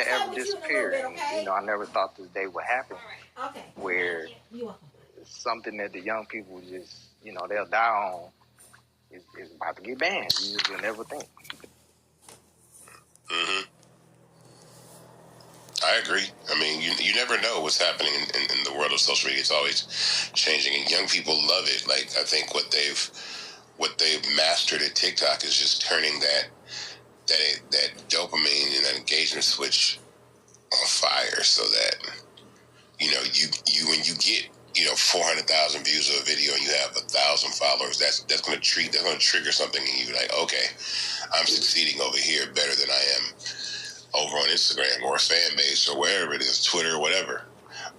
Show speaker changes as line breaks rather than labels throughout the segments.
that ever disappear. And, I never thought this day would happen.
Okay.
Where something that the young people just, they'll die on is about to get banned. You just will never think.
Mm-hmm. I agree. I mean, you never know what's happening in the world of social media. It's always changing, and young people love it. Like, I think what they've mastered at TikTok is just turning that dopamine and that engagement switch on fire, so that you when you get 400,000 views of a video and you have 1,000 followers, that's going to trigger something in you. Like, okay, I'm succeeding over here better than I am over on Instagram or Fanbase or wherever it is, Twitter or whatever.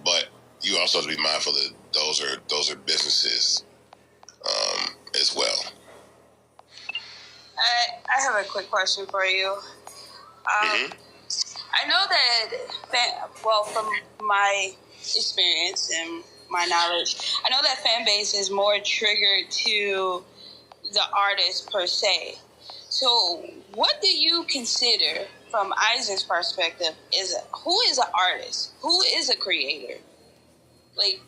But you also have to be mindful that those are businesses as well.
I have a quick question for you. I know that, from my experience and my knowledge, I know that Fanbase is more triggered to the artist per se. So what do you consider, from Isaac's perspective, who is an artist? Who is a creator? Like,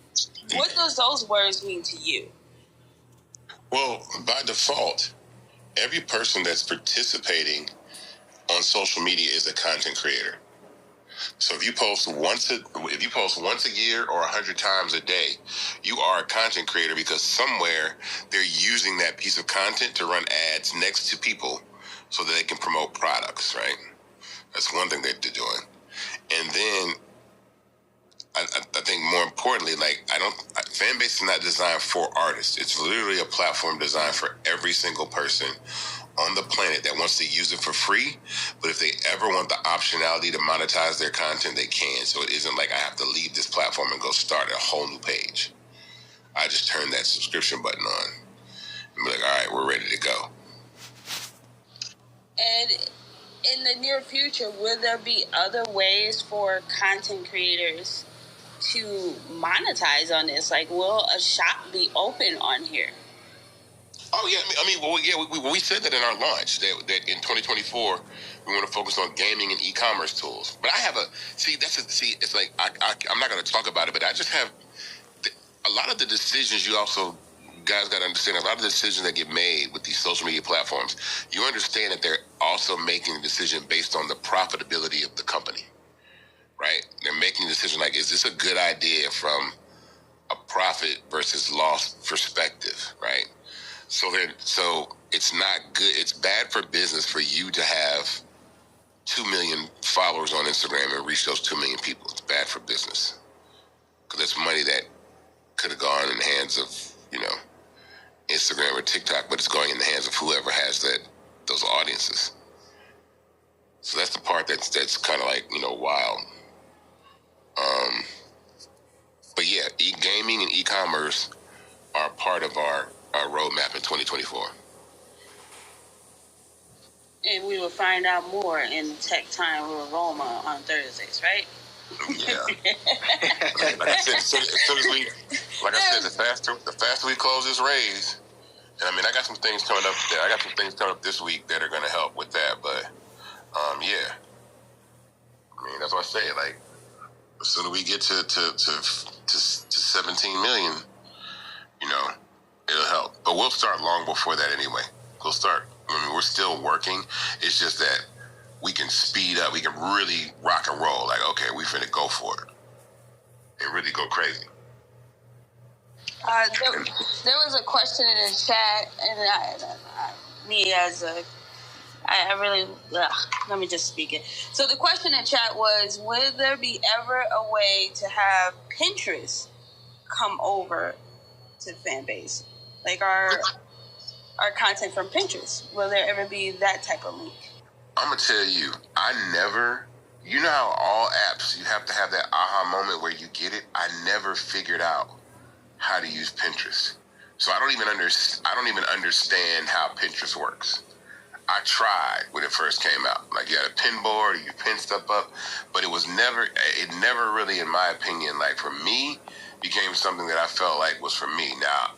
what does those words mean to you?
Well, by default, every person that's participating on social media is a content creator. So if you post once a year or 100 times a day, you are a content creator, because somewhere they're using that piece of content to run ads next to people so that they can promote products, right? That's one thing that they're doing. And then I think more importantly, Fanbase is not designed for artists. It's literally a platform designed for every single person on the planet that wants to use it for free. But if they ever want the optionality to monetize their content, they can. So it isn't like I have to leave this platform and go start a whole new page. I just turn that subscription button on and be like, all right, we're ready to go.
And in the near future, will there be other ways for content creators to monetize on this? Like, will a shop be open on here?
Oh, yeah. We said that in our launch, that in 2024, we want to focus on gaming and e-commerce tools. But I have it's like, I'm not going to talk about it, but I just have a lot of the decisions you guys got to understand, a lot of the decisions that get made with these social media platforms, you understand that they're also making a decision based on the profitability of the company, right? They're making a decision like, is this a good idea from a profit versus loss perspective, right? So it's not good. It's bad for business for you to have 2 million followers on Instagram and reach those 2 million people. It's bad for business, because it's money that could have gone in the hands of, Instagram or TikTok, but it's going in the hands of whoever has those audiences. So that's the part that's kind of like, wild. But yeah, gaming and e-commerce are part of our roadmap in 2024.
And we will find out more in Tech Time with Roma on Thursdays, right?
Yeah. Like I said, the faster we close this raise, and I got some things coming up. I got some things coming up this week that are going to help with that. But yeah, that's what I say. Like, as soon as we get to 17 million, it'll help. But we'll start long before that anyway. We'll start. We're still working. It's just that we can speed up. We can really rock and roll. Like, okay, we finna go for it and really go crazy.
There was a question in the chat, and let me just speak it. So the question in chat was, will there be ever a way to have Pinterest come over to Fanbase? Like our content from Pinterest. Will there ever be that type of link?
I'm going to tell you, you know how all apps, you have to have that aha moment where you get it? I never figured out how to use Pinterest. So I don't even understand how Pinterest works. I tried when it first came out. Like, you had a pin board, or you pin stuff up, but it never really, in my opinion, like for me, became something that I felt like was for me. Now,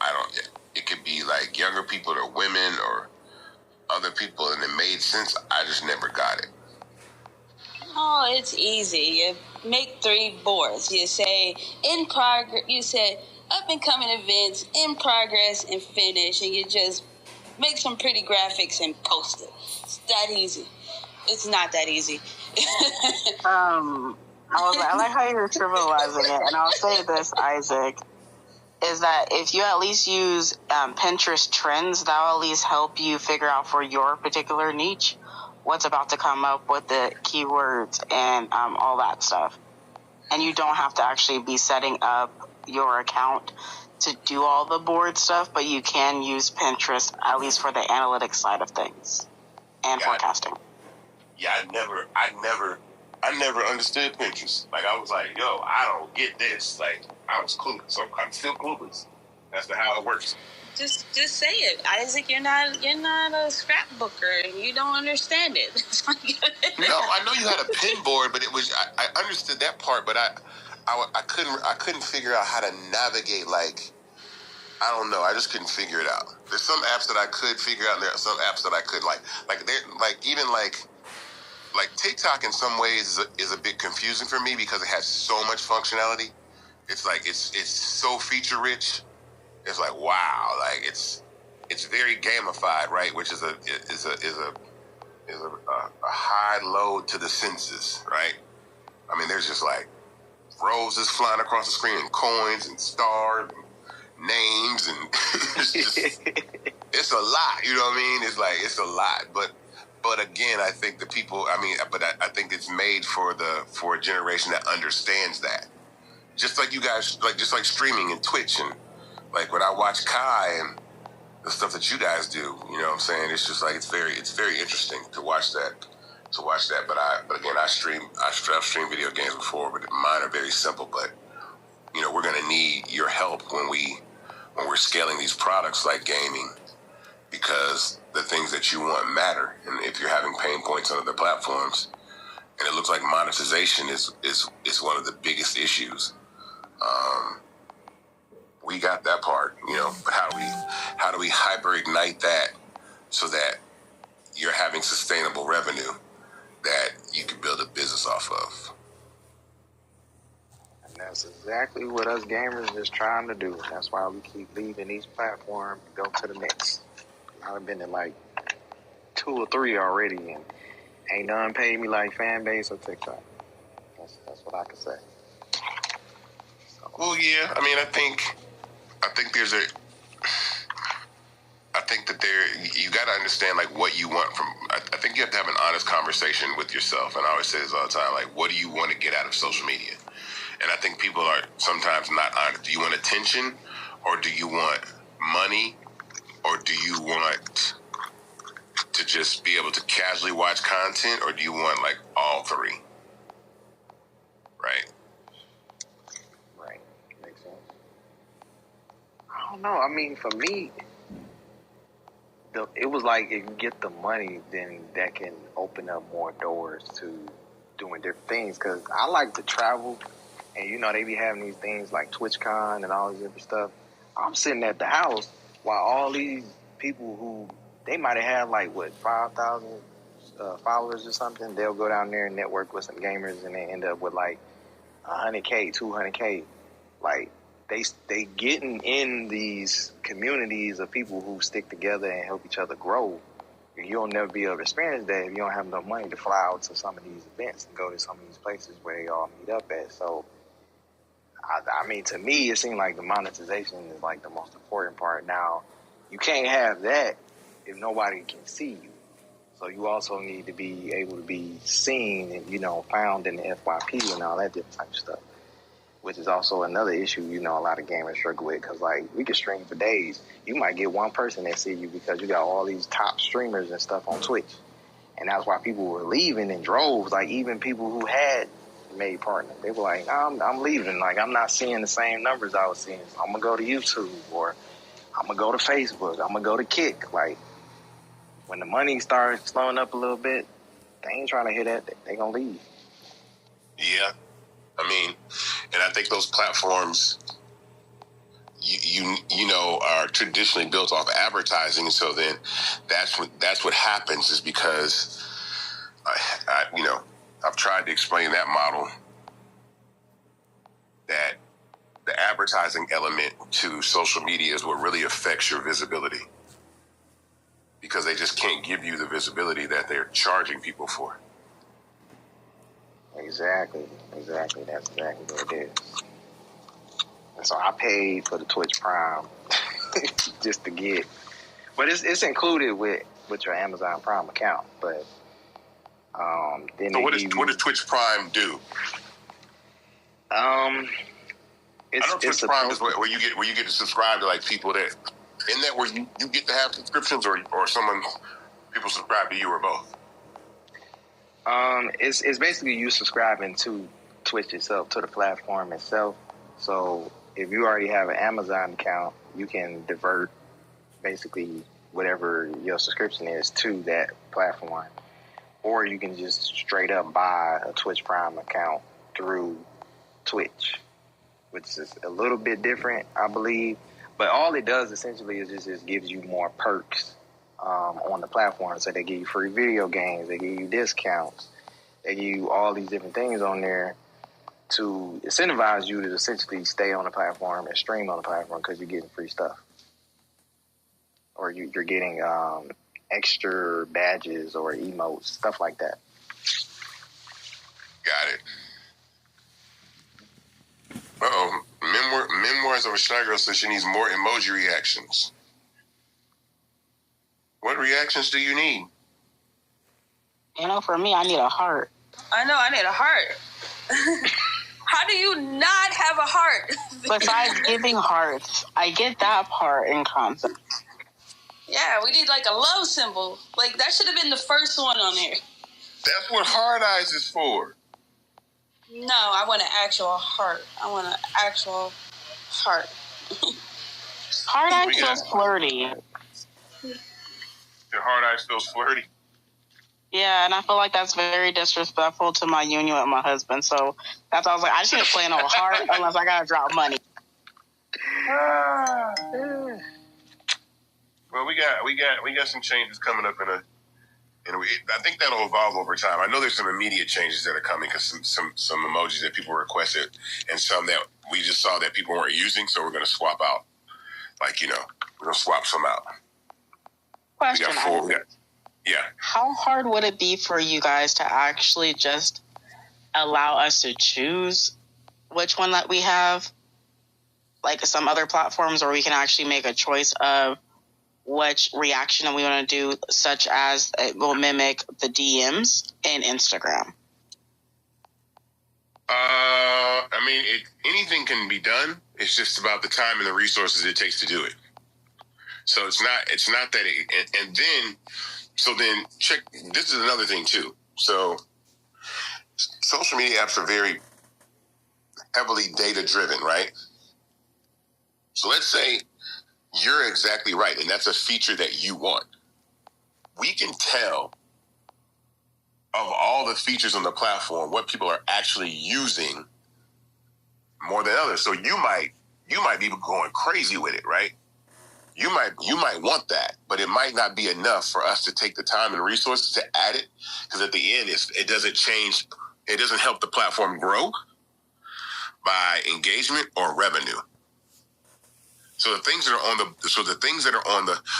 it could be like younger people or women or other people, and it made sense. I just never got it.
Oh, it's easy. You make 3 boards. You say in progress. You say up and coming events, in progress, and finish, and you just make some pretty graphics and post it. It's that easy. It's not that easy.
I like how you're trivializing it, and I'll say this, Isaac, is that if you at least use Pinterest trends, that'll at least help you figure out for your particular niche what's about to come up with the keywords and all that stuff. And you don't have to actually be setting up your account to do all the board stuff, but you can use Pinterest at least for the analytics side of things and forecasting.
Yeah, I never understood Pinterest. Like, I was like, yo, I don't get this. Like, I was clueless. So I'm still clueless. That's how it works.
Just say it, Isaac. You're not a scrapbooker. You don't understand it.
No, I know you had a pin board, but it was I understood that part, but I couldn't figure out how to navigate. Like, I don't know. I just couldn't figure it out. There's some apps that I could figure out, and there are some apps that I could like TikTok in some ways is a bit confusing for me because it has so much functionality. It's like it's so feature rich. It's like, wow, like it's very gamified, right? Which is a high load to the senses, right? I mean, there's just like roses flying across the screen and coins and stars and names and it's a lot, you know what I mean? It's like, it's a lot, but again, I think I think it's made for a generation that understands that. Just like you guys, just like streaming and Twitch, and like when I watch Kai and the stuff that you guys do, you know what I'm saying? It's just like, it's very interesting to watch that. But again, I've streamed video games before, but mine are very simple. But you know, we're gonna need your help when we're scaling these products like gaming, because the things that you want matter. And if you're having pain points on other platforms, and it looks like monetization is one of the biggest issues. We got that part, you know, but how do we hyper ignite that so that you're having sustainable revenue that you can build a business off of?
And that's exactly what us gamers is trying to do. That's why we keep leaving each platform and go to the next. I've been in like 2 or 3 already, and ain't none paid me like Fanbase or TikTok. That's what I can say. So.
Well, yeah, I mean, I think that you got to understand like what you want from. I think you have to have an honest conversation with yourself, and I always say this all the time: like, what do you want to get out of social media? And I think people are sometimes not honest. Do you want attention, or do you want money, or do you want to just be able to casually watch content, or do you want like all 3? Right.
Right. Makes sense. I don't know. I mean, for me, it was like if you get the money, then that can open up more doors to doing different things. Because I like to travel, and you know they be having these things like TwitchCon and all this different stuff. I'm sitting at the house while all these people who they might have had like 5,000 followers or something. They'll go down there and network with some gamers, and they end up with like 100K, 200K. Like they getting in these communities of people who stick together and help each other grow. You'll never be able to experience that if you don't have enough money to fly out to some of these events and go to some of these places where they all meet up at. So, I mean, to me, it seemed like the monetization is like the most important part. Now, you can't have that if nobody can see you. So you also need to be able to be seen and, you know, found in the FYP and all that different type of stuff, which is also another issue, you know, a lot of gamers struggle with, because, like, we can stream for days. You might get one person that see you because you got all these top streamers and stuff on Twitch. And that's why people were leaving in droves, like, even people who had made partners. They were like, I'm leaving. Like, I'm not seeing the same numbers I was seeing. So I'm going to go to YouTube, or I'm going to go to Facebook. I'm going to go to Kick. Like, when the money starts slowing up a little bit, they ain't trying to hear that. They going to leave.
Yeah. I mean, and I think those platforms, you know, are traditionally built off advertising. So then that's what happens, is because, you know, I've tried to explain that model, that the advertising element to social media is what really affects your visibility, because they just can't give you the visibility that they're charging people for.
Exactly. That's exactly what it is. And so I paid for the Twitch Prime just to get, but it's included with your Amazon Prime account. But then
so what does Twitch Prime do?
I
know Twitch Prime is where you get to subscribe to like people that, isn't that where you get to have subscriptions, or people subscribe to you, or both?
It's basically you subscribing to Twitch itself, to the platform itself. So if you already have an Amazon account, you can divert basically whatever your subscription is to that platform, or you can just straight up buy a Twitch Prime account through Twitch, which is a little bit different, I believe. But all it does essentially is just gives you more perks on the platform. So they give you free video games, they give you discounts, they give you all these different things on there to incentivize you to essentially stay on the platform and stream on the platform, because you're getting free stuff. Or you're getting extra badges or emotes, stuff like that.
Got it. Uh-oh. Memoirs of a Shy Girl says she needs more emoji reactions. What reactions do you need?
For me, I need a heart.
I know, I need a heart. How do you not have a heart?
Besides giving hearts, I get that part in concept.
Yeah, we need like a love symbol. Like, that should have been the first one on here.
That's what hard eyes is for.
No, I want an actual heart. I want an actual heart.
Hard eyes feels flirty.
Your hard eyes feels flirty?
Yeah, and I feel like that's very disrespectful to my union with my husband. So that's why I was like, I just need to play no heart unless I gotta drop money.
Well, we got some changes coming up I think that'll evolve over time. I know there's some immediate changes that are coming, because some emojis that people requested, and some that we just saw that people weren't using, so we're going to swap out. We're going to swap some out.
Question.
Yeah.
How hard would it be for you guys to actually just allow us to choose which one that we have? Like some other platforms where we can actually make a choice of which reaction we want to do, such as it will mimic the DMs in Instagram.
Anything can be done. It's just about the time and the resources it takes to do it. So it's not that then check, this is another thing too. So social media apps are very heavily data driven, right? So let's say you're exactly right, and that's a feature that you want. We can tell of all the features on the platform what people are actually using more than others. So you might be going crazy with it, right? You might want that, but it might not be enough for us to take the time and resources to add it, because at the end it doesn't change. It doesn't help the platform grow by engagement or revenue. So the things that are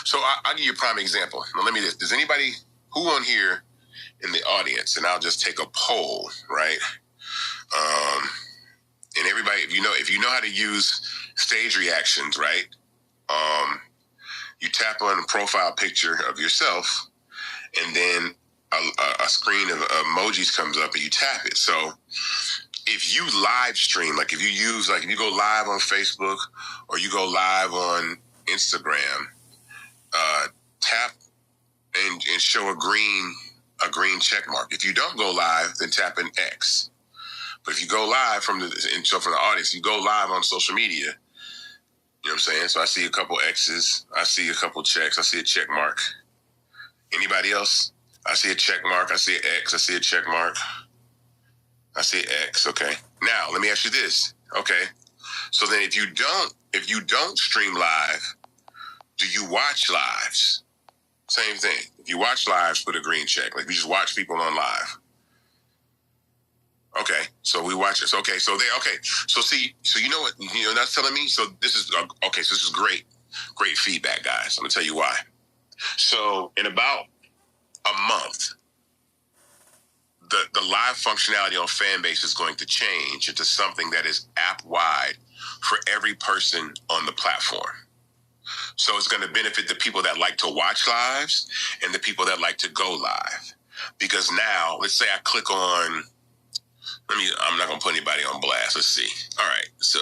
so I'll give you a prime example. Now let me does anybody who on here in the audience, and I'll just take a poll, right? And everybody, if you know how to use stage reactions, right? You tap on a profile picture of yourself, and then a screen of emojis comes up, and you tap it. So if you live stream, like if you go live on Facebook or you go live on Instagram, tap and show a green check mark. If you don't go live, then tap an X. But if you go live from the audience, you go live on social media. You know what I'm saying? So I see a couple X's, I see a couple checks, I see a check mark. Anybody else? I see a check mark, I see an X, I see a check mark. I see X. Okay. Now let me ask you this. Okay. So then, if you don't stream live, do you watch lives? Same thing. If you watch lives, put a green check. Like you just watch people on live. Okay, so we watch it. Okay, so So see, so you know what? That's telling me. So this is okay. So this is great feedback, guys. I'm gonna tell you why. So in about a month, the live functionality on Fanbase is going to change into something that is app wide for every person on the platform. So it's going to benefit the people that like to watch lives and the people that like to go live. Because now, let's say I click on. I'm not going to put anybody on blast. Let's see. All right. So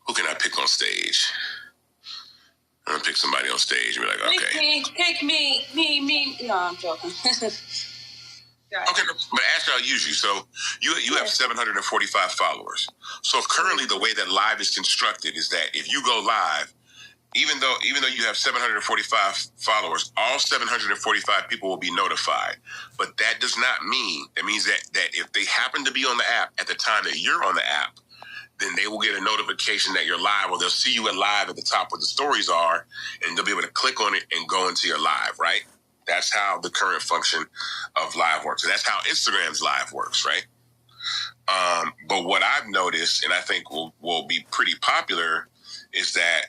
who can I pick on stage? I'm going to pick somebody on stage and be like, okay.
Pick me. No, I'm joking.
Okay, but Ashley, I'll use you. So you have 745 followers. So currently the way that live is constructed is that if you go live, even though you have 745 followers, all 745 people will be notified. But that does not mean, that means that if they happen to be on the app at the time that you're on the app, then they will get a notification that you're live, or they'll see you at live at the top where the stories are, and they'll be able to click on it and go into your live, right? That's how the current function of live works. And that's how Instagram's live works, right? But what I've noticed, and I think will be pretty popular, is that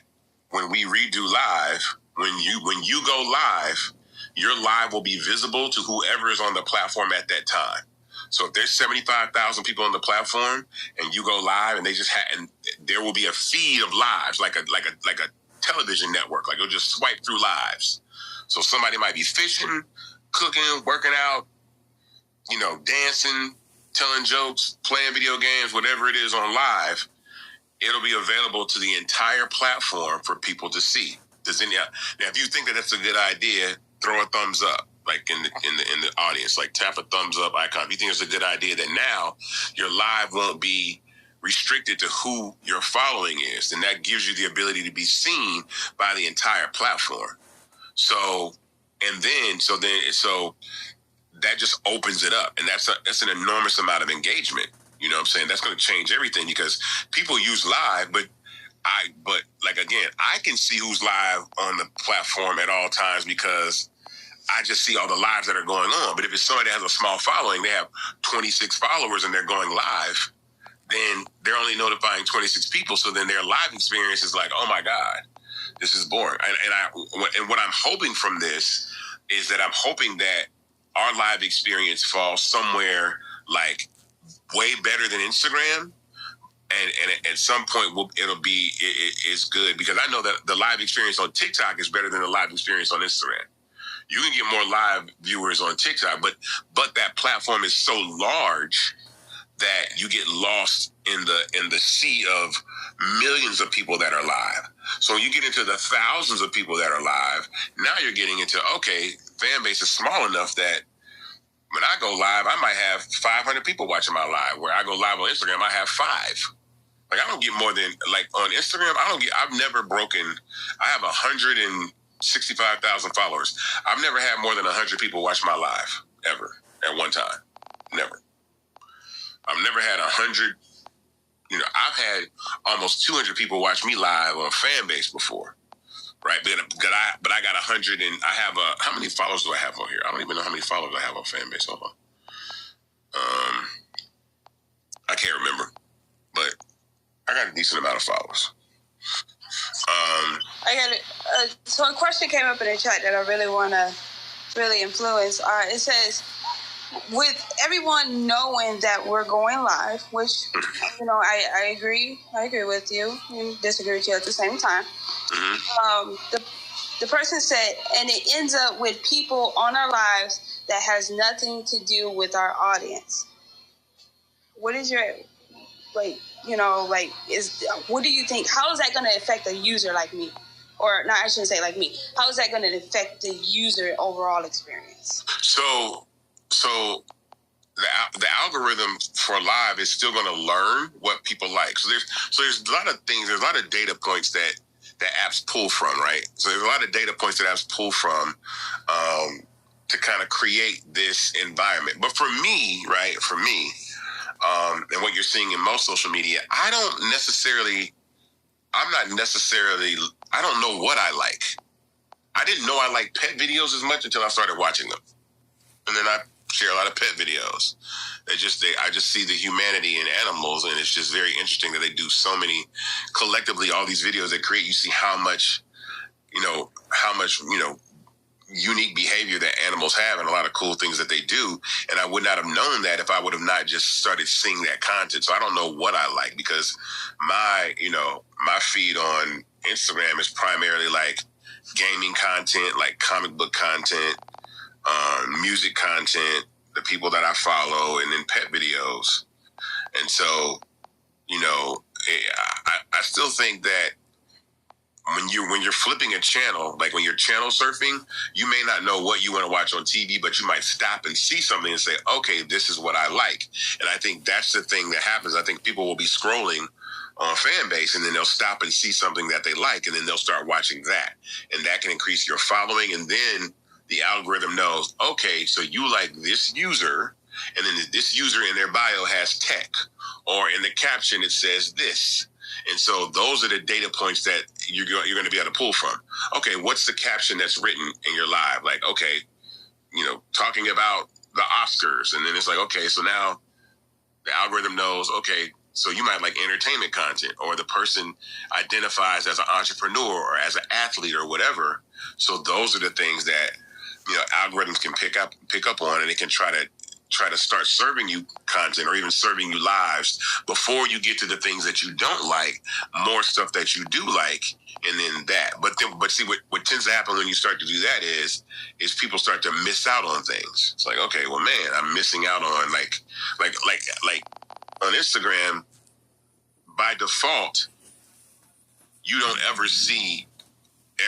when we redo live, when you go live, your live will be visible to whoever is on the platform at that time. So if there's 75,000 people on the platform and you go live, and and there will be a feed of lives, like a television network. Like you'll just swipe through lives. So somebody might be fishing, cooking, working out, dancing, telling jokes, playing video games, whatever it is on live. It'll be available to the entire platform for people to see. Now, if you think that that's a good idea, throw a thumbs up, like in the audience, like tap a thumbs up icon. If you think it's a good idea, that now your live won't be restricted to who your following is, and that gives you the ability to be seen by the entire platform. So that just opens it up, and that's an enormous amount of engagement. You know what I'm saying? That's going to change everything, because people use live, but I can see who's live on the platform at all times because I just see all the lives that are going on. But if it's somebody that has a small following, they have 26 followers and they're going live, then they're only notifying 26 people. So then their live experience is like, oh my God, this is boring. And what I'm hoping from this is that I'm hoping that our live experience falls somewhere like way better than Instagram. And at some point, it's good, because I know that the live experience on TikTok is better than the live experience on Instagram. You can get more live viewers on TikTok, but that platform is so large that you get lost in the sea of millions of people that are live. So you get into the thousands of people that are live. Now you're getting into, okay, Fanbase is small enough that when I go live, I might have 500 people watching my live. Where I go live on Instagram, I have 5. Like, I don't get more than, like, on Instagram, I've never broken, I have 165,000 followers. I've never had more than 100 people watch my live, ever, at one time. Never. I've never had 100, I've had almost 200 people watch me live on Fanbase before, right? But I got 100, and I have, how many followers do I have on here? I don't even know how many followers I have on Fanbase. Hold on. I can't remember, but I got a decent amount of followers.
I got it. So a question came up in the chat that I really want to influence. It says, with everyone knowing that we're going live, which, I agree with you and disagree with you at the same time. Mm-hmm. The person said, and it ends up with people on our lives that has nothing to do with our audience. What is your, what do you think? How is that going to affect a user like me? Or, no, I shouldn't say like me. How is that going to affect the user overall experience?
So the algorithm for live is still going to learn what people like. So there's a lot of things. There's a lot of data points that apps pull from, right? So there's a lot of data points that apps pull from to kind of create this environment. But for me, right? And what you're seeing in most social media, I don't know what I like. I didn't know I liked pet videos as much until I started watching them. And then I share a lot of pet videos. I just see the humanity in animals, and it's just very interesting that they do so many, collectively, all these videos they create. You see how much unique behavior that animals have and a lot of cool things that they do. And I would not have known that if I would have not just started seeing that content. So I don't know what I like, because my feed on Instagram is primarily like gaming content, like comic book content, music content, the people that I follow, and then pet videos. And so, I still think that when you're flipping a channel, like when you're channel surfing, you may not know what you want to watch on TV, but you might stop and see something and say, okay, this is what I like. And I think that's the thing that happens. I think people will be scrolling on Fanbase, and then they'll stop and see something that they like, and then they'll start watching that. And that can increase your following. And then the algorithm knows, okay, so you like this user, and then this user in their bio has tech, or in the caption it says this. And so those are the data points that you're going to be able to pull from. Okay, what's the caption that's written in your live? Like, okay, talking about the Oscars. And then it's like, okay, so now the algorithm knows, okay, so you might like entertainment content, or the person identifies as an entrepreneur or as an athlete or whatever. So those are the things that, algorithms can pick up on, and it can try to start serving you content, or even serving you lives before you get to the things that you don't like, more stuff that you do like, and then that. But see, what tends to happen when you start to do that is people start to miss out on things. It's like, okay, well, man, I'm missing out on like on Instagram, by default, you don't ever see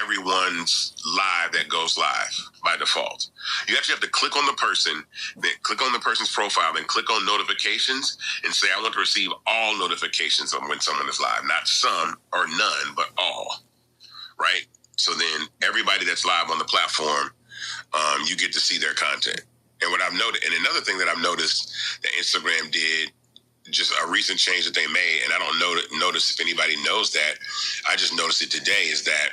everyone's live that goes live by default. You actually have to click on the person, then click on the person's profile, then click on notifications and say, I want to receive all notifications of when someone is live, not some or none, but all, right? So then everybody that's live on the platform, you get to see their content. And what I've noticed, and another thing that I've noticed that Instagram did, just a recent change that they made, and I don't notice if anybody knows that, I just noticed it today, is that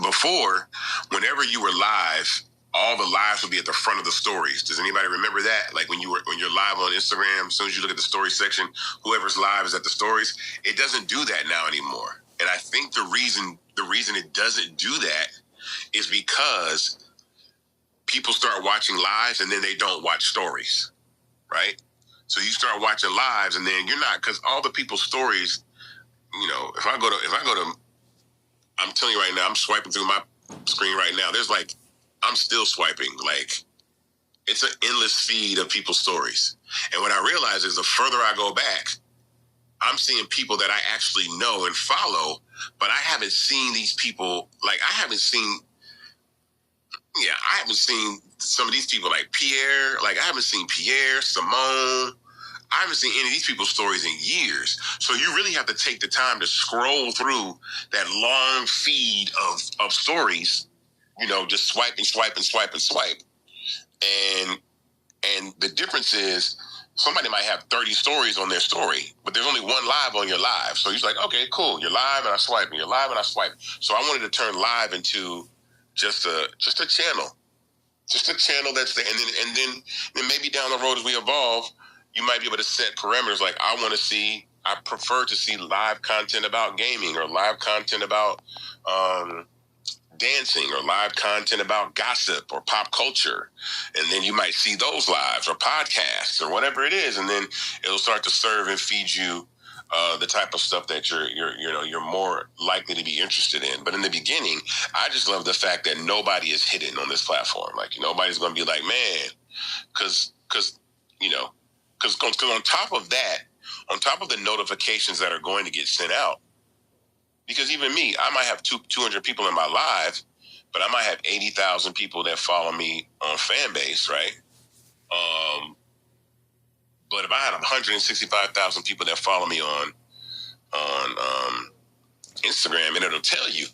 before, whenever you were live, all the lives would be at the front of the stories. Does anybody remember that? Like when you're live on Instagram, as soon as you look at the story section, whoever's live is at the stories. It doesn't do that now anymore. And I think the reason it doesn't do that is because people start watching lives and then they don't watch stories, right? So you start watching lives, and then you're not, because all the people's stories, if I go to, I'm telling you right now, I'm swiping through my screen right now. I'm still swiping. Like, it's an endless feed of people's stories. And what I realize is the further I go back, I'm seeing people that I actually know and follow, but I haven't seen these people. Like, I haven't seen some of these people, like Pierre. Like, I haven't seen Pierre, Simone. I haven't seen any of these people's stories in years. So you really have to take the time to scroll through that long feed of stories, just swipe and swipe and swipe and swipe. And the difference is, somebody might have 30 stories on their story, but there's only one live on your live. So you're like, okay, cool. You're live and I swipe, and you're live and I swipe. So I wanted to turn live into just a channel. Just a channel that's there. And then maybe down the road as we evolve, you might be able to set parameters like, I prefer to see live content about gaming, or live content about dancing, or live content about gossip or pop culture. And then you might see those lives or podcasts or whatever it is. And then it'll start to serve and feed you the type of stuff that you're more likely to be interested in. But in the beginning, I just love the fact that nobody is hidden on this platform. Like, nobody's going to be like, man, because on top of that, on top of the notifications that are going to get sent out, because even me, I might have 200 people in my live, but I might have 80,000 people that follow me on Fanbase, right? But if I had 165,000 people that follow me on Instagram, and it'll tell you,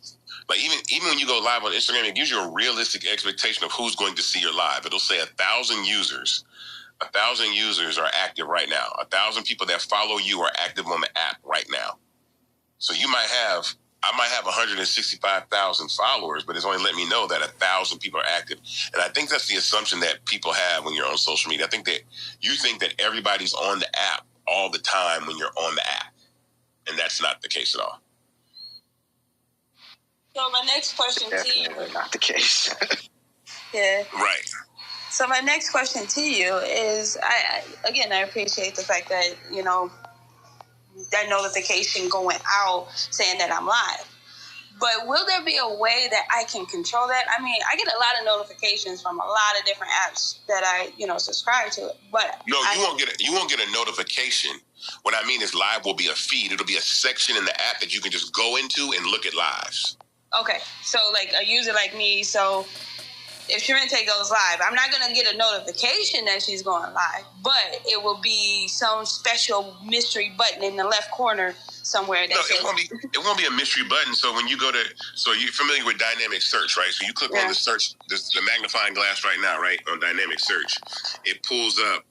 like, even when you go live on Instagram, it gives you a realistic expectation of who's going to see your live. It'll say 1,000 users. 1,000 users are active right now. 1,000 people that follow you are active on the app right now. So you might have I might have 165,000 followers, but it's only letting me know that 1,000 people are active. And I think that's the assumption that people have when you're on social media. I think that you think that everybody's on the app all the time when you're on the app. And that's not the case at all.
So my next question to you.
Definitely not the case.
Yeah.
Right.
So my next question to you is, I appreciate the fact that, you know, that notification going out saying that I'm live. But will there be a way that I can control that? I mean, I get a lot of notifications from a lot of different apps that I, you know, subscribe to. But
no, you won't get a notification. What I mean is live will be a feed. It'll be a section in the app that you can just go into and look at lives.
Okay. So like a user like me, so if Sharente goes live, I'm not going to get a notification that she's going live, but it will be some special mystery button in the left corner somewhere. That says,
it won't be a mystery button. So when you go to, so you're familiar with dynamic search, right? So you click on the search, the magnifying glass right now, right? On dynamic search, it pulls up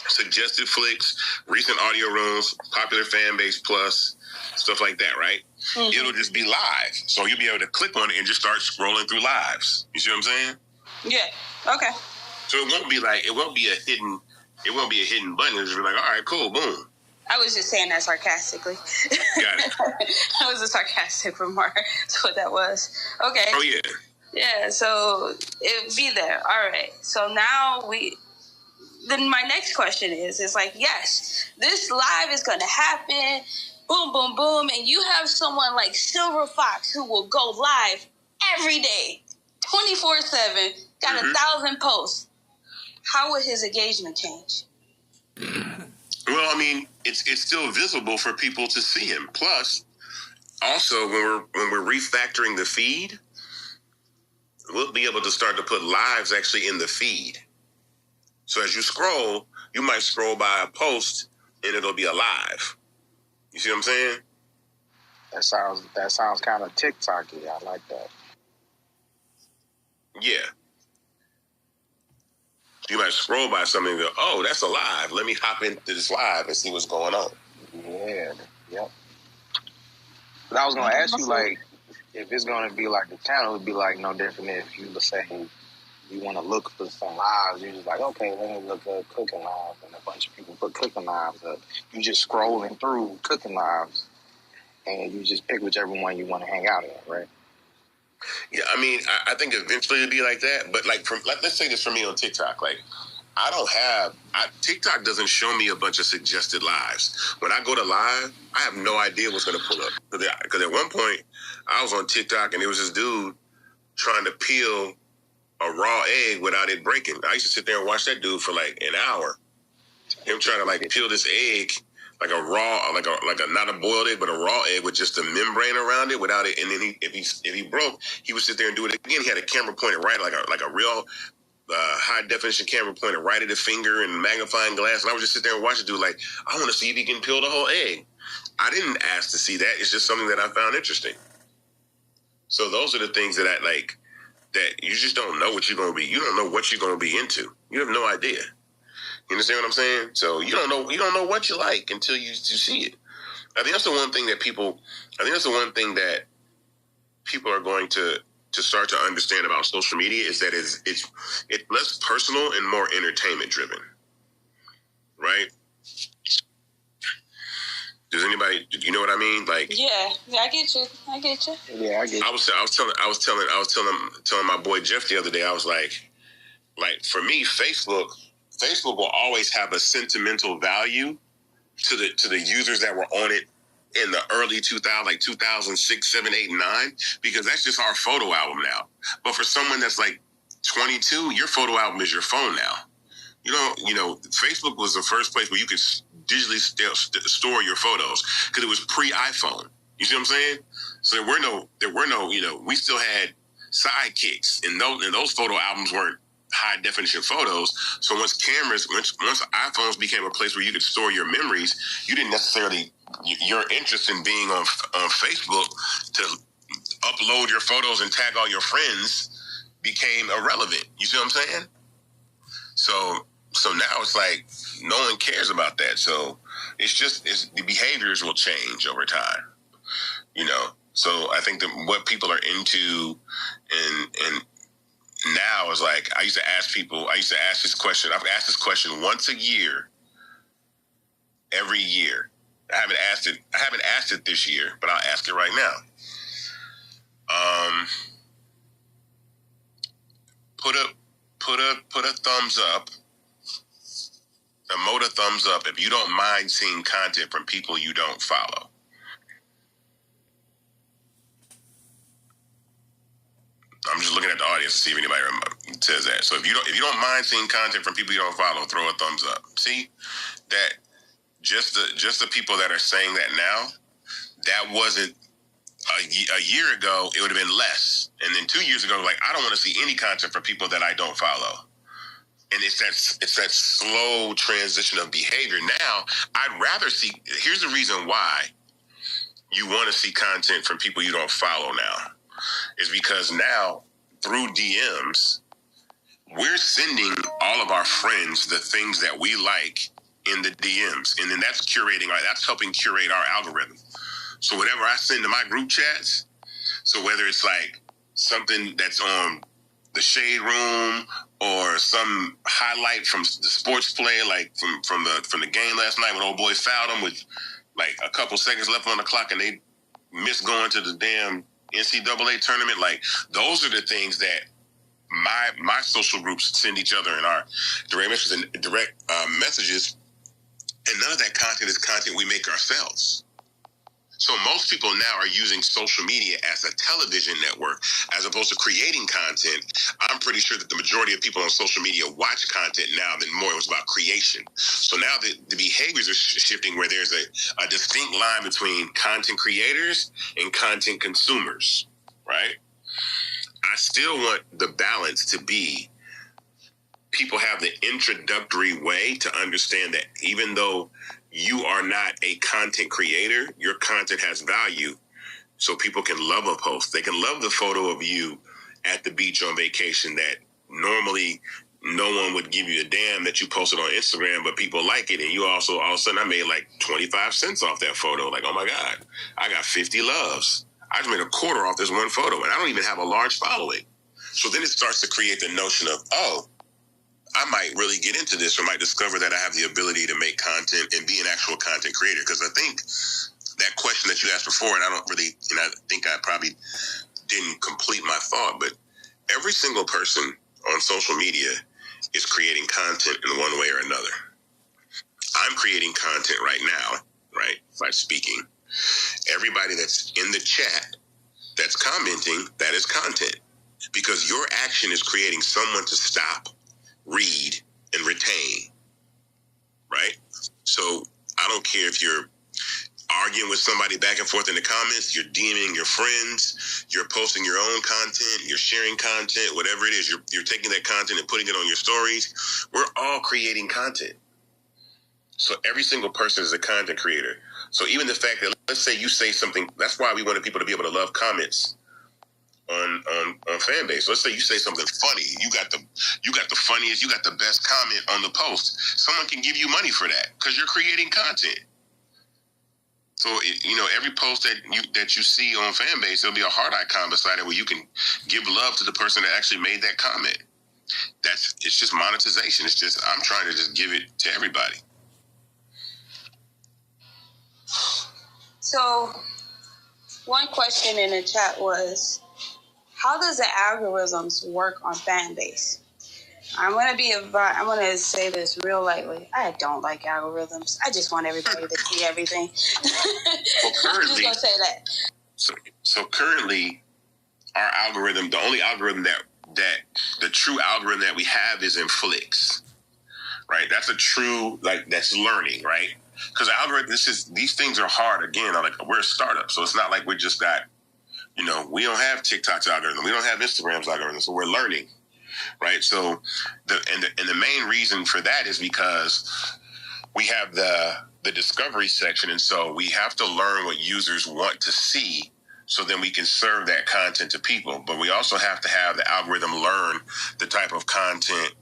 suggested flicks, recent audio rooms, popular Fanbase plus, stuff like that, right? Mm-hmm. It'll just be live. So you'll be able to click on it and just start scrolling through lives. You see what I'm saying?
Yeah. Okay.
So it won't be a hidden button. It'll just be like, all right, cool, boom.
I was just saying that sarcastically. Got it. That was a sarcastic remark. That's what that was. Okay.
Oh, yeah.
Yeah, so it'll be there. All right. So now then my next question is like, yes, this live is going to happen. Boom, boom, boom. And you have someone like Silver Fox who will go live every day, 24/7, got 1,000 posts. How would his engagement change?
Well, I mean, it's still visible for people to see him. Plus, also when we're refactoring the feed, we'll be able to start to put lives actually in the feed. So as you scroll, you might scroll by a post and it'll be a live. You see what I'm saying?
That sounds kind of TikTok-y. I like that.
Yeah. You might scroll by something and go, oh, that's a live. Let me hop into this live and see what's going on.
Yeah. Yep. But I was going to ask you, like, if it's going to be like the channel, it would be like no different if you were saying you want to look for some lives. You're just like, okay, let me look up cooking lives. And a bunch of people put cooking lives up. You just scrolling through cooking lives. And you just pick whichever one you want to hang out in, right?
Yeah, I mean, I think eventually it'll be like that. But let's say this for me on TikTok. Like, TikTok doesn't show me a bunch of suggested lives. When I go to live, I have no idea what's going to pull up. Because at one point, I was on TikTok and there was this dude trying to peel a raw egg without it breaking. I used to sit there and watch that dude for like an hour. Him trying to like peel this egg. Like a raw, like a not a boiled egg, but a raw egg with just a membrane around it, without it. And then if he broke, he would sit there and do it again. He had a camera pointed right, like a real high definition camera pointed right at the finger and magnifying glass. And I would just sit there and watch it. Do like, I want to see if he can peel the whole egg. I didn't ask to see that. It's just something that I found interesting. So those are the things that I like. That you just don't know what you're gonna be. You don't know what you're gonna be into. You have no idea. You understand what I'm saying? So you don't know what you like until you see it. I think that's the one thing that people are going to start to understand about social media is that it's less personal and more entertainment driven. Right? Does anybody, you know what I mean? Like,
yeah, I get you.
Yeah, I get you.
I was telling my boy Jeff the other day. I was like for me, Facebook will always have a sentimental value to the users that were on it in the early 2000s, like 2006, 7, 8, 9, because that's just our photo album now. But for someone that's like 22, your photo album is your phone now. You know, Facebook was the first place where you could digitally store your photos because it was pre-iPhone. You see what I'm saying? So there were no, we still had sidekicks, and those photo albums weren't high definition photos. So once iPhones became a place where you could store your memories, you didn't necessarily, your interest in being on Facebook to upload your photos and tag all your friends became irrelevant. You see what I'm saying? So now it's like no one cares about that. So it's the behaviors will change over time. You know, So I think that what people are into and now is like, I used to ask this question. I've asked this question once a year, every year. I haven't asked it this year, but I'll ask it right now. Put a thumbs up, emote a thumbs up if you don't mind seeing content from people you don't follow. I'm just looking at the audience to see if anybody says that. So if you don't mind seeing content from people you don't follow, throw a thumbs up. See that just the people that are saying that now, that wasn't a year ago. It would have been less, and then 2 years ago, like, I don't want to see any content from people that I don't follow. And it's that slow transition of behavior. Now, I'd rather see. Here's the reason why you want to see content from people you don't follow now. Is because now, through DMs, we're sending all of our friends the things that we like in the DMs. And then that's helping curate our algorithm. So whatever I send to my group chats, so whether it's like something that's on the Shade Room or some highlight from the sports play, like from the game last night when old boy fouled him with like a couple seconds left on the clock and they missed going to the damn NCAA tournament, like those are the things that my social groups send each other in our direct messages, and none of that content is content we make ourselves. So most people now are using social media as a television network as opposed to creating content. I'm pretty sure that the majority of people on social media watch content now than more it was about creation. So now the behaviors are shifting where there's a distinct line between content creators and content consumers, right? I still want the balance to be people have the introductory way to understand that even though you are not a content creator, your content has value. So people can love a post. They can love the photo of you at the beach on vacation that normally no one would give you a damn that you posted on Instagram, but people like it. And you also, all of a sudden, I made like 25 cents off that photo. Like, oh my God, I got 50 loves. I just made a quarter off this one photo, and I don't even have a large following. So then it starts to create the notion of, oh, I might really get into this, or might discover that I have the ability to make content and be an actual content creator. Because I think that question that you asked before, and I think I probably didn't complete my thought, but every single person on social media is creating content in one way or another. I'm creating content right now, right, by speaking. Everybody that's in the chat that's commenting, that is content. Because your action is creating someone to stop, read, and retain, right? So I don't care if you're arguing with somebody back and forth in the comments, you're DMing your friends, you're posting your own content, you're sharing content, whatever it is, you're taking that content and putting it on your stories. We're all creating content. So every single person is a content creator. So even the fact that, let's say you say something, that's why we wanted people to be able to love comments on Fanbase. So let's say you say something funny. You got the funniest, you got the best comment on the post. Someone can give you money for that because you're creating content. So every post that you see on Fanbase, there'll be a heart icon beside it where you can give love to the person that actually made that comment. It's just monetization. It's just I'm trying to just give it to everybody.
So, one question in the chat was, how does the algorithms work on Fanbase? I'm gonna say this real lightly. I don't like algorithms. I just want everybody to see everything.
Well, currently,
I'm just gonna say that.
So currently, our algorithm, the only algorithm that the true algorithm that we have is in Flix, right? That's a true, that's learning, right? Because these things are hard. Again, we're a startup, so it's not like we just got, we don't have TikTok's algorithm, we don't have Instagram's algorithm, so we're learning, right? So the main reason for that is because we have the discovery section, and so we have to learn what users want to see, so then we can serve that content to people. But we also have to have the algorithm learn the type of content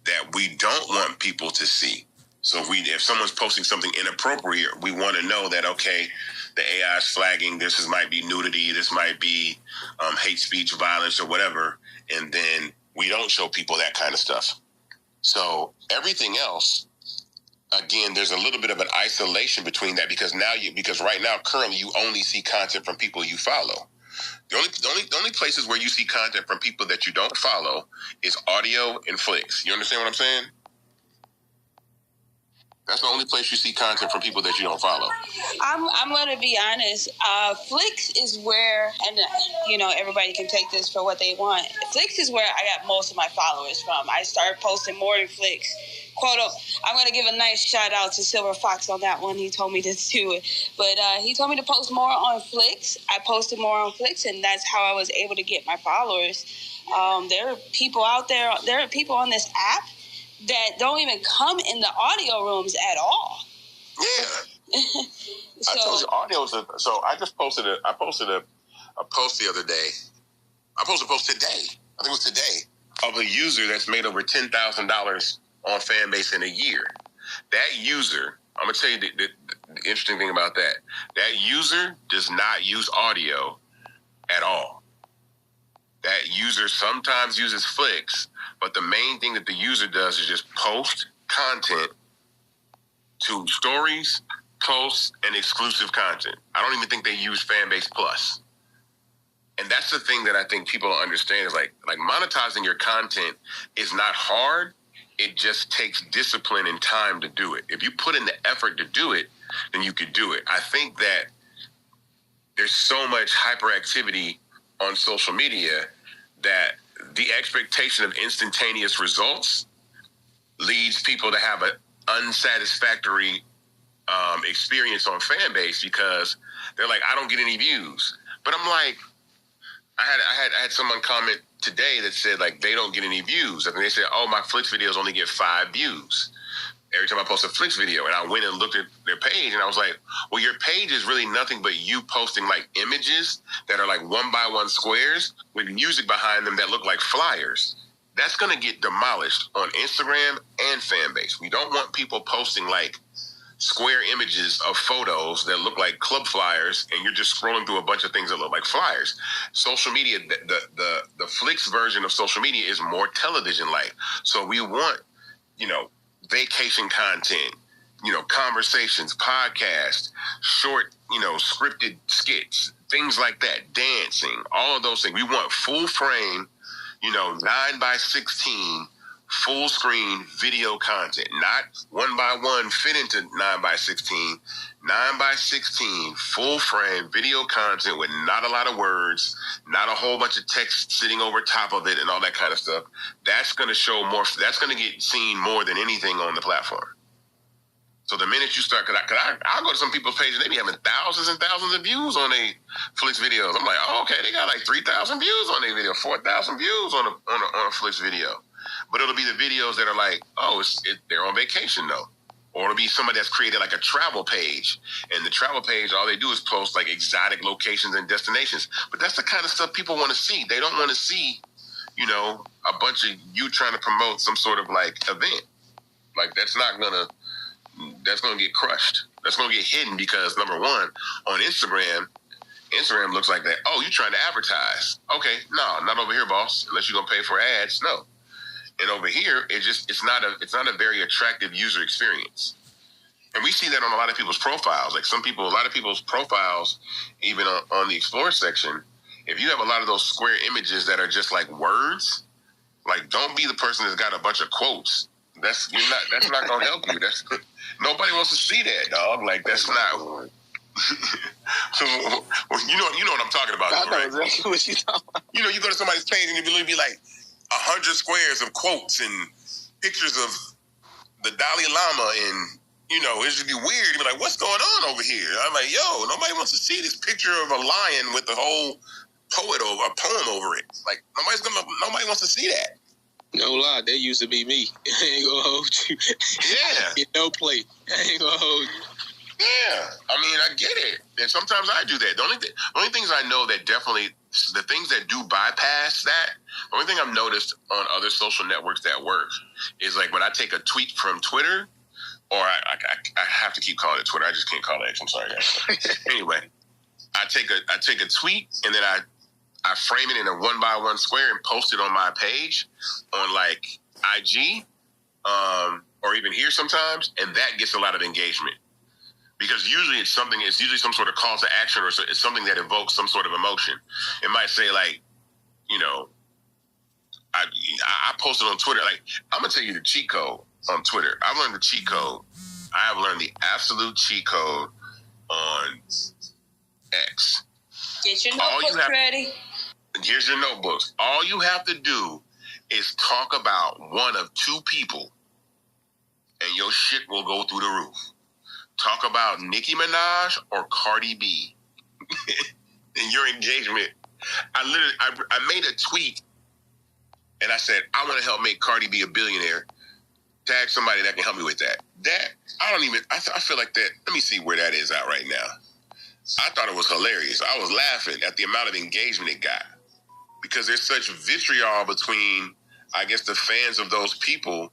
that we don't want people to see. So if someone's posting something inappropriate, we want to know that, okay, the AI is flagging this might be nudity, this might be hate speech, violence, or whatever, and then we don't show people that kind of stuff. So everything else, again, there's a little bit of an isolation between that because right now, currently, you only see content from people you follow. The only places where you see content from people that you don't follow is audio and Flicks. You understand what I'm saying? That's the only place you see content from people that you don't follow.
I'm going to be honest. Flicks is where, and everybody can take this for what they want. Flicks is where I got most of my followers from. I started posting more in Flicks. I'm going to give a nice shout out to Silver Fox on that one. He told me to do it. But he told me to post more on Flicks. I posted more on Flicks, and that's how I was able to get my followers. There are people out there. There are people on this app that don't even come in the audio rooms at all.
Yeah. I told you audio is so I just posted I posted a post the other day. I posted a post today. I think it was today of a user that's made over $10,000 on Fanbase in a year. That user, I'm gonna tell you the interesting thing about that. That user does not use audio at all. That user sometimes uses Flicks, but the main thing that the user does is just post content to stories, posts, and exclusive content. I don't even think they use Fanbase Plus. And that's the thing that I think people don't understand is like monetizing your content is not hard. It just takes discipline and time to do it. If you put in the effort to do it, then you could do it. I think that there's so much hyperactivity on social media that the expectation of instantaneous results leads people to have an unsatisfactory experience on Fanbase because they're like, I don't get any views. But I'm like, I had someone comment today that said like they don't get any views. I mean, they said, oh, my Flicks videos only get 5 views every time I post a Flicks video. And I went and looked at their page and I was like, well, your page is really nothing but you posting like images that are like 1x1 squares with music behind them that look like flyers. That's going to get demolished on Instagram and Fanbase. We don't want people posting like square images of photos that look like club flyers and you're just scrolling through a bunch of things that look like flyers. Social media, the Flicks version of social media is more television-like. So we want, vacation content, conversations, podcasts, short, scripted skits, things like that, dancing, all of those things. We want full frame, 9x16 full screen video content, not 1x1 fit into 9x16, 9x16 full frame video content with not a lot of words, not a whole bunch of text sitting over top of it and all that kind of stuff. That's going to show more, that's going to get seen more than anything on the platform. So the minute you start, I'll go to some people's pages, they be having thousands and thousands of views on their Flicks videos. I'm like, oh, okay, they got like 3,000 views on their video, 4,000 views on a Flicks video. But it'll be the videos that are like, oh, they're on vacation though. Or it'll be somebody that's created like a travel page. And the travel page, all they do is post like exotic locations and destinations. But that's the kind of stuff people want to see. They don't want to see, a bunch of you trying to promote some sort of like event. Like that's going to get crushed. That's going to get hidden because number one, on Instagram looks like that. Oh, you trying to advertise. Okay, no, not over here, boss. Unless you're going to pay for ads, no. And over here, it's not a very attractive user experience. And we see that on a lot of people's profiles. Like a lot of people's profiles, even on the Explore section, if you have a lot of those square images that are just like words, like don't be the person that's got a bunch of quotes. That's not going to help you. Nobody wants to see that, dog. Like that's not. So, you know what I'm talking about.
I know exactly what you're talking about.
You go to somebody's page and it'll be like 100 squares of quotes and pictures of the Dalai Lama, and it should be weird. You'd be like, "What's going on over here?" I'm like, "Yo, nobody wants to see this picture of a lion with the whole poem over it. Like nobody wants to see that."
No lie, that used to be me. I ain't gonna hold you.
Yeah.
Get no play. I ain't gonna hold you.
Yeah, I mean, I get it, and sometimes I do that. The only things I know that definitely, the things that do bypass that, the only thing I've noticed on other social networks that work is like when I take a tweet from Twitter, or I have to keep calling it Twitter. I just can't call it X. I'm sorry, guys. Anyway, I take a tweet and then I frame it in a 1x1 square and post it on my page on like IG, or even here sometimes, and that gets a lot of engagement. Because usually it's usually some sort of call to action, or it's something that evokes some sort of emotion. It might say like, you know, I posted on Twitter, like, I'm going to tell you the cheat code on Twitter. I've learned the cheat code. I have learned the absolute cheat code on X.
Get your notebooks ready.
Here's your notebooks. All you have to do is talk about one of two people, and your shit will go through the roof. Talk about Nicki Minaj or Cardi B. In your engagement. I made a tweet and I said, I want to help make Cardi B a billionaire. Tag somebody that can help me with that. I feel like that. Let me see where that is out right now. I thought it was hilarious. I was laughing at the amount of engagement it got. Because there's such vitriol between, I guess, the fans of those people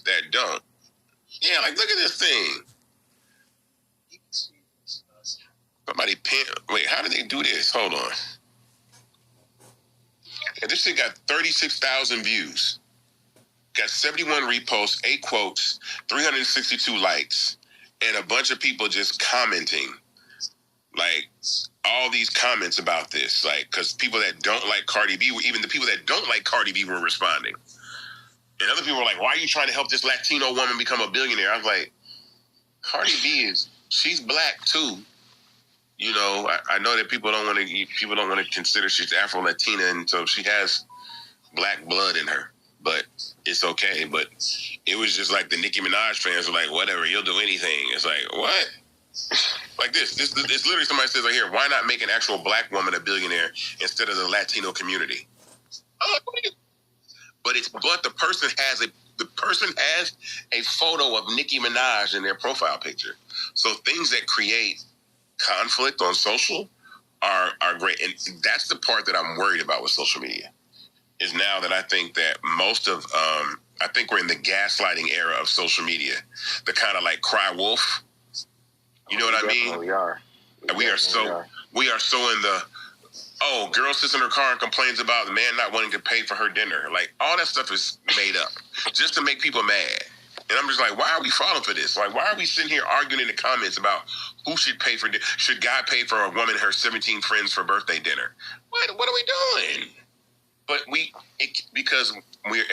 that don't. Yeah, like, look at this thing. Somebody wait, how did they do this? Hold on. Yeah, this shit got 36,000 views. Got 71 reposts, 8 quotes, 362 likes, and a bunch of people just commenting. Like, all these comments about this. Like, because people that don't like Cardi B, even the people that don't like Cardi B were responding. And other people were like, why are you trying to help this Latino woman become a billionaire? I was like, Cardi B she's black too. You know, I know that people don't want to consider she's Afro-Latina, and so she has black blood in her. But it's okay. But it was just like the Nicki Minaj fans were like, whatever, you'll do anything. It's like, what? Like this literally somebody says right here, why not make an actual black woman a billionaire instead of the Latino community? I'm like, what are you? But the person has a photo of Nicki Minaj in their profile picture. So things that create conflict on social are great. And that's the part that I'm worried about with social media, is now that I think that most of, I think we're in the gaslighting era of social media, the kind of like cry wolf. You know what I mean?
We are.
We are so in the, girl sits in her car and complains about the man not wanting to pay for her dinner. Like, all that stuff is made up just to make people mad. And I'm just like, why are we falling for this? Like, why are we sitting here arguing in the comments about who should pay for dinner? Should God pay for a woman and her 17 friends for birthday dinner? What are we doing? But because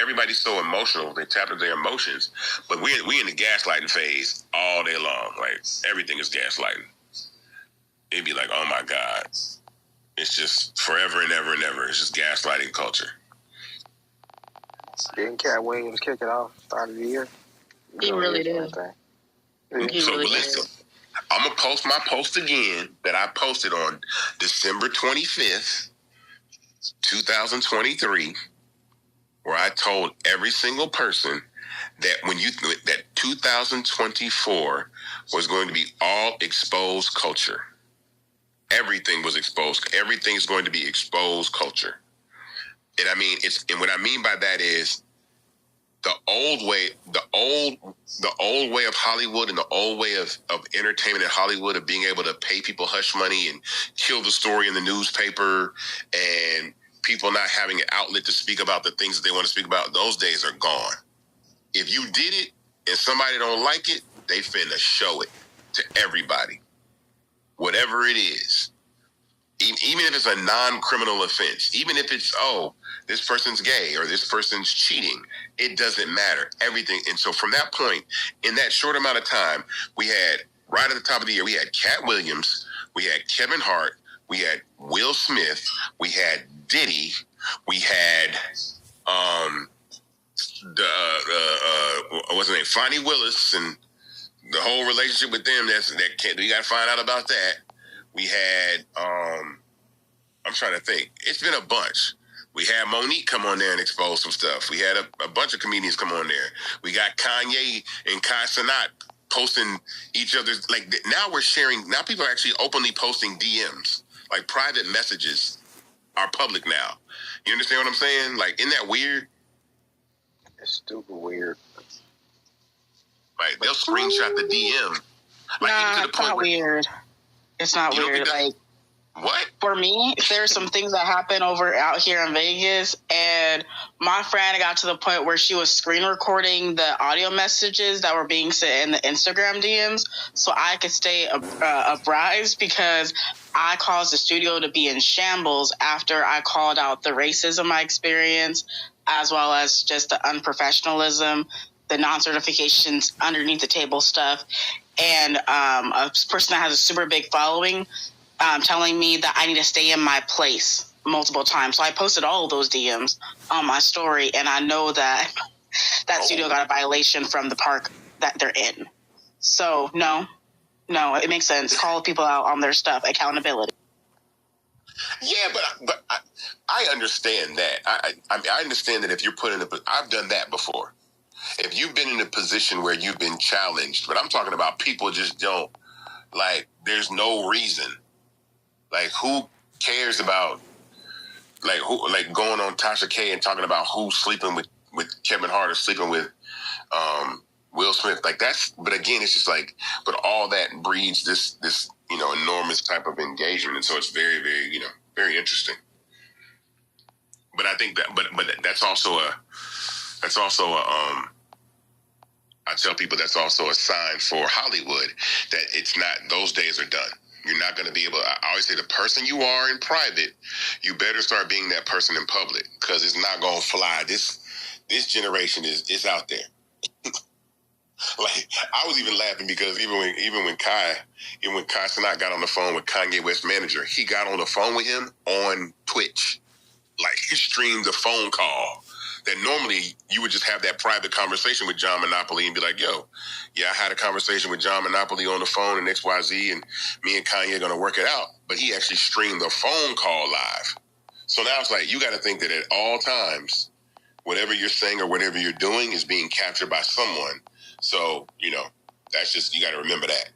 everybody's so emotional, they tap into their emotions. But we in the gaslighting phase all day long. Like, everything is gaslighting. It'd be like, oh my God. It's just forever and ever and ever. It's just gaslighting culture.
Didn't Cat Williams kick it off start of the year?
He really did.
Listen, I'm going to post my post again that I posted on December 25th, 2023, where I told every single person that that 2024 was going to be all exposed culture. Everything was exposed. Everything is going to be exposed culture. And I mean, and what I mean by that is the old way of Hollywood and the old way of entertainment in Hollywood, of being able to pay people hush money and kill the story in the newspaper, and people not having an outlet to speak about the things that they want to speak about, those days are gone. If you did it and somebody don't like it, they finna show it to everybody. Whatever it is. Even if it's a non-criminal offense, even if it's, this person's gay or this person's cheating, it doesn't matter. Everything. And so from that point, in that short amount of time, we had, right at the top of the year, we had Cat Williams, we had Kevin Hart, we had Will Smith, we had Diddy, we had, what's his name, Fonnie Willis, and the whole relationship with them, we got to find out about that. We had, I'm trying to think. It's been a bunch. We had Monique come on there and expose some stuff. We had a bunch of comedians come on there. We got Kanye and Kai Cenat posting each other's, like, now people are actually openly posting DMs. Like, private messages are public now. You understand what I'm saying? Like, isn't that weird?
It's stupid weird.
Like they'll screenshot the DM. Like even to the
it's
point
not
where
weird. It's not weird. Like,
what?
For me, there's some things that happen out here in Vegas, and my friend got to the point where she was screen recording the audio messages that were being sent in the Instagram DMs so I could stay apprised, because I caused the studio to be in shambles after I called out the racism I experienced, as well as just the unprofessionalism, the non-certifications underneath the table stuff, and a person that has a super big following telling me that I need to stay in my place multiple times. So I posted all of those DMs on my story, and I know that that studio got a violation from the park that they're in. So no, it makes sense. Call people out on their stuff. Accountability.
Yeah, but I understand that. I understand that if you're put in I've done that before. If you've been in a position where you've been challenged, but I'm talking about people just don't, like, there's no reason. Like, who cares about, like, going on Tasha K and talking about who's sleeping with Kevin Hart or sleeping with Will Smith? Like, but again, it's just like, but all that breeds this enormous type of engagement, and so it's very, very, very interesting. But I think that, but that's also a I tell people that's also a sign for Hollywood that it's not, those days are done. You're not going to be able to, I always say the person you are in private, you better start being that person in public, because it's not going to fly. This generation is out there. Like, I was even laughing because even when Kai Cenat got on the phone with Kanye West's manager, he got on the phone with him on Twitch. Like, he streamed a phone call that normally you would just have that private conversation with John Monopoly and be like, yo, yeah, I had a conversation with John Monopoly on the phone and XYZ, and me and Kanye are going to work it out. But he actually streamed the phone call live. So now it's like, you got to think that at all times, whatever you're saying or whatever you're doing is being captured by someone. So, that's just, you got to remember that.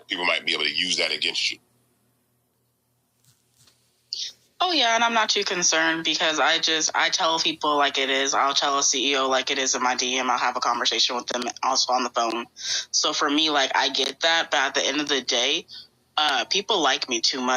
People might be able to use that against you.
Oh, yeah, and I'm not too concerned, because I tell people like it is. I'll tell a CEO like it is in my DM. I'll have a conversation with them also on the phone. So for me, like, I get that, but at the end of the day, people like me too much.